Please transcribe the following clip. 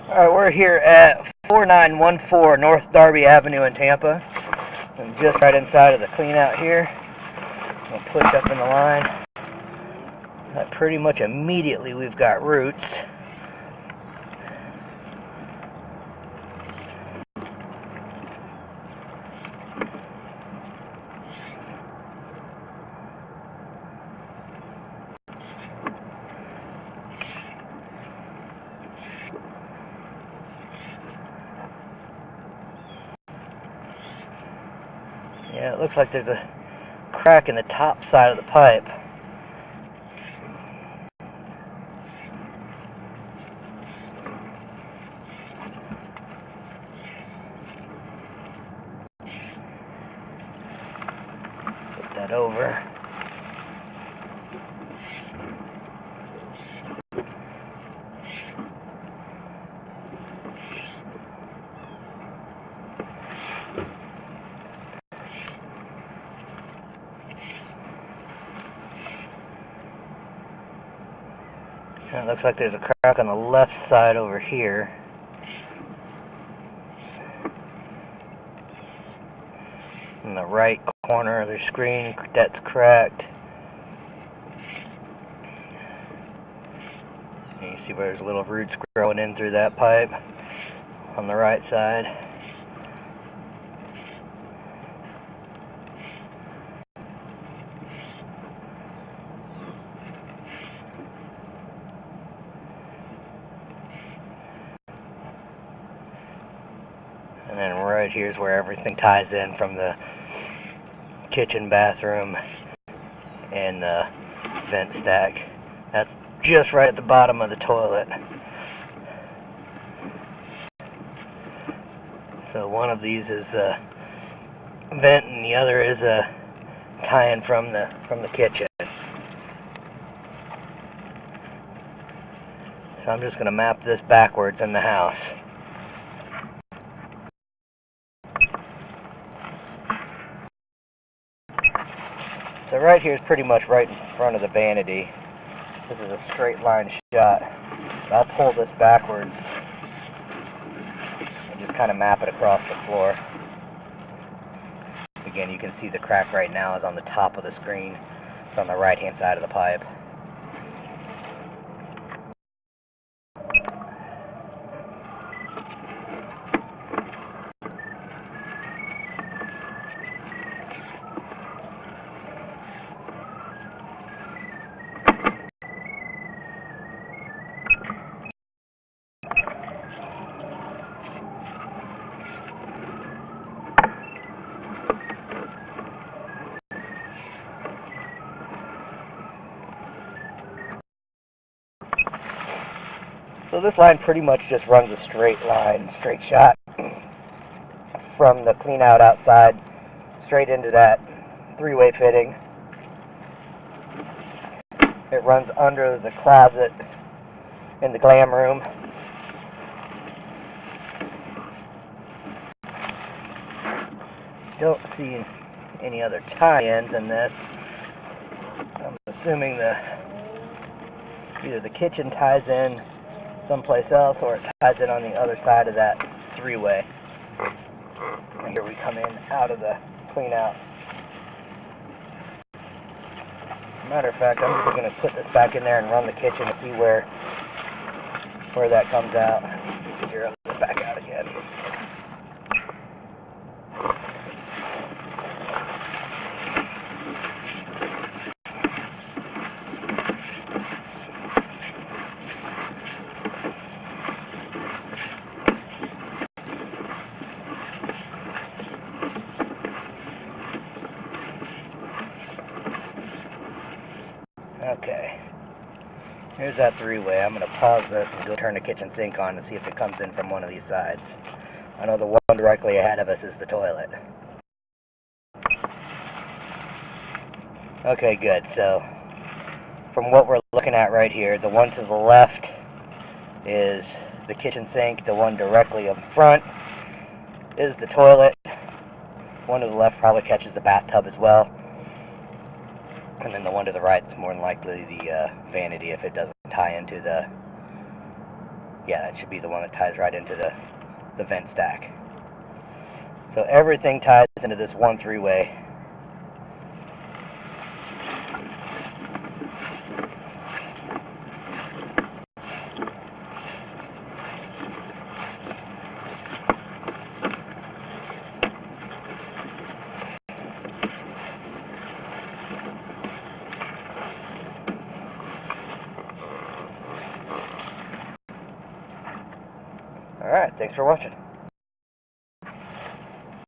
Alright, we're here at 4914 North Darby Avenue in Tampa. I'm just right inside of the clean out here. I'll push up in the line. Pretty much immediately we've got roots. Yeah, it looks like there's a crack in the top side of the pipe. Flip that over. And it looks like there's a crack on the left side over here. In the right corner of the screen, that's cracked. And you see where there's little roots growing in through that pipe on the right side. And then right here's where everything ties in from the kitchen, bathroom, and the vent stack. That's just right at the bottom of the toilet. So one of these is the vent and the other is a tie-in from the kitchen. So I'm just going to map this backwards in the house. So right here is pretty much right in front of the vanity. This is a straight line shot. I'll pull this backwards and just kind of map it across the floor. Again, you can see the crack right now is on the top of the screen. It's on the right hand side of the pipe. So this line pretty much just runs a straight line, straight shot from the clean out outside straight into that three-way fitting. It runs under the closet in the glam room. Don't see any other tie-ins in this. I'm assuming either the kitchen ties in someplace else or it ties in on the other side of that three-way. And here we come in out of the clean out. Matter of fact, I'm just going to put this back in there and run the kitchen and see where that comes out. Zero this back out again. Okay, here's that three-way. I'm going to pause this and go turn the kitchen sink on and see if it comes in from one of these sides. I know the one directly ahead of us is the toilet. Okay, good. So from what we're looking at right here, the one to the left is the kitchen sink. The one directly in front is the toilet. One to the left probably catches the bathtub as well. And then the one to the right is more than likely the vanity if it doesn't tie into the Yeah, that should be the one that ties right into the vent stack. So everything ties into this one three-way. Alright, thanks for watching.